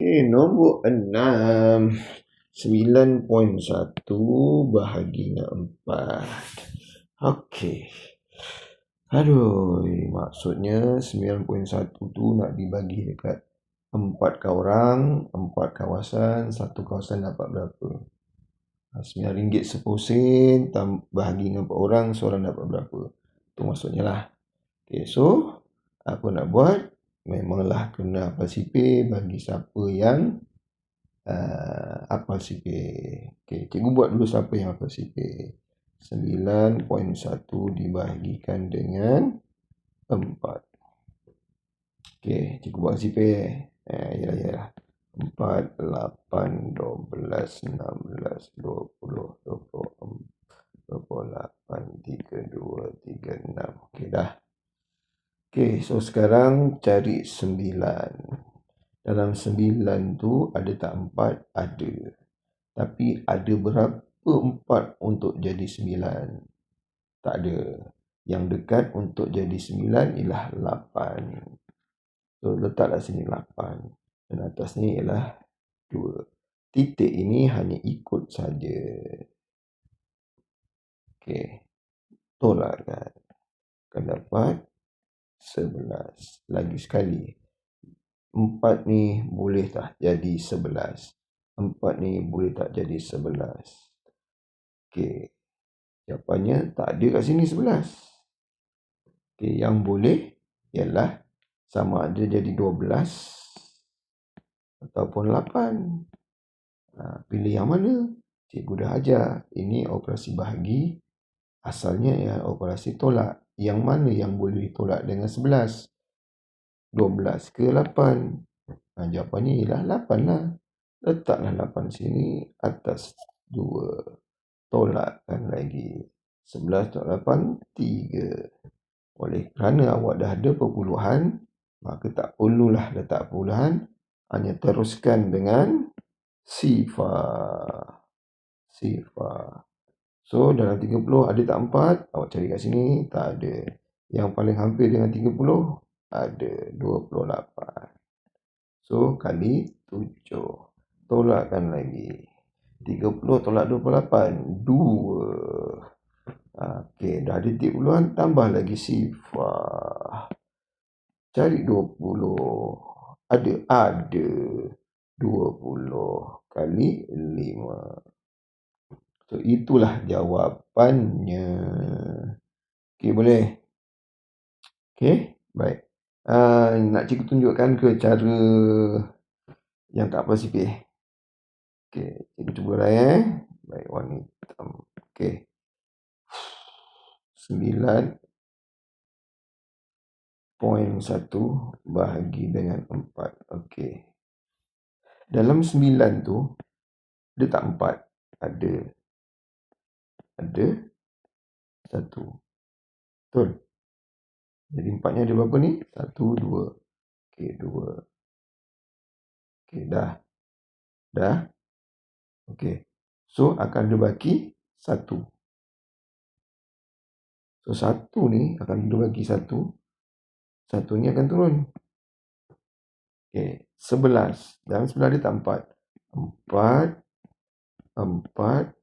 Nombor 6. 9.1 bahagi dengan 4. Okey. Aduh, maksudnya 9.1 tu nak dibagi dekat 4 orang, 4 kawasan, 1 kawasan dapat berapa? RM9 10 bahagi dengan 4 orang, seorang dapat berapa? Tu maksudnya lah. Okay, so apa nak buat? Memanglah kena hafal sipir bagi siapa yang hafal sipir. Okay, cikgu buat dulu siapa yang hafal sipir. 9.1 dibahagikan dengan 4. Okay, cikgu buat sipir. Yalah. 4, 8, 12, 16, 20, 24, 28, 32, 36. Okay, dah. Okay, so sekarang cari 9. Dalam 9 tu ada tak 4? Ada. Tapi ada berapa 4 untuk jadi 9? Tak ada. Yang dekat untuk jadi 9 ialah 8. So letaklah sini 8. Dan atas ni ialah 2. Titik ini hanya ikut saja. Okey. Tolakkan. Akan dapat 11. Lagi sekali. 4 ni boleh tak jadi 11? 4 ni boleh tak jadi 11? Okey. Jawapannya tak ada kat sini 11. Okey, yang boleh ialah sama ada jadi 12 ataupun 8. Pilih yang mana? Cikgu dah ajar. Ini operasi bahagi. Asalnya ialah operasi tolak. Yang mana yang boleh ditolak dengan 11? 12 ke 8? Jawapannya ialah 8 lah. Letaklah 8 sini atas 2. Tolakkan lagi. 11 tolak 8, 3. Oleh kerana awak dah ada perpuluhan, maka tak perlulah letak perpuluhan. Hanya teruskan dengan sifar. So, dalam 30 ada tak 4? Awak cari kat sini, tak ada. Yang paling hampir dengan 30, ada 28. So, kali 7. Tolakkan lagi. 30 tolak 28, 2. Okey, dah ada titik puluhan, tambah lagi sifar. Cari 20. Ada 20 kali 5. So, itulah jawapannya. Okey, boleh? Okey, baik. Nak cikgu tunjukkan ke cara yang tak apa sipir? Okey, cikgu cuba lah Baik, warna hitam. Okey. 9.1 bahagi dengan 4. Okey. Dalam 9 tu, ada tak 4? Ada. Ada 1. Betul? Jadi 4-nya ada berapa ni? 1, 2. Okey, 2. Okey, dah. Okey. So, akan ada baki 1. So, 1 ni akan ada baki 1. 1 ni akan turun. Okey, 11. Dalam 11 ada tak 4? 4,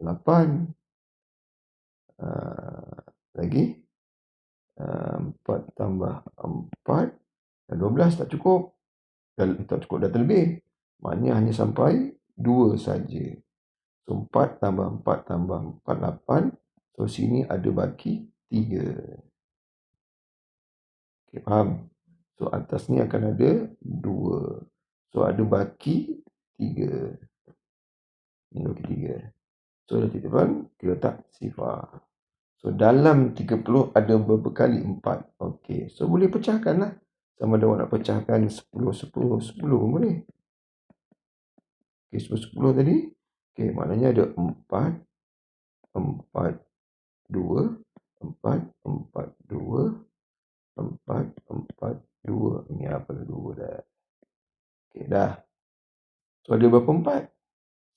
8. Lagi 4 tambah 4 dan 12 tak cukup. Tak cukup, dah terlebih. Maknanya hanya sampai 2 saja. So 4 tambah 4 tambah 4, 8. So sini ada baki 3. Okay, faham? So atas ni akan ada 2. So ada baki 3. Ini baki 3. So dah titipan, kita letak sifar. So dalam 30 ada berapa kali 4? Okey, so boleh pecahkan lah. Sama ada awak nak pecahkan 10, 10, 10 pun boleh. Okey, 10, 10 tadi. Okey, maknanya ada 4, 4, 2, 4, 4, 2, 4, 4, 2. Ini apa 2 dah. Okey, dah. So ada berapa 4?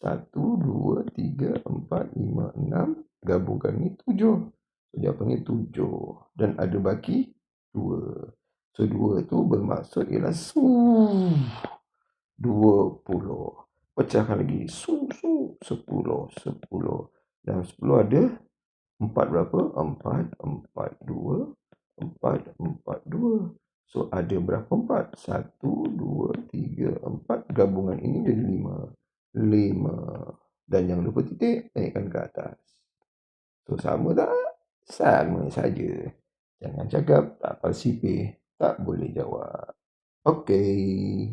1, 2, 3, 4, 5, 6. Gabungkan ni 7. So jawapannya 7. Dan ada baki 2. So 2 tu bermaksud ialah 20. Pecahkan lagi. 10. Dalam 10 ada 4 berapa? 4, 4, 2, 4, 4, 2. So, ada berapa 4? 1, 2, 3, 4. Gabungan ini jadi 5. 5. Dan jangan lupa titik, naikkan ke atas. So, sama tak? Sama saja. Jangan cakap tak falsifih, tak boleh jawab. Okey.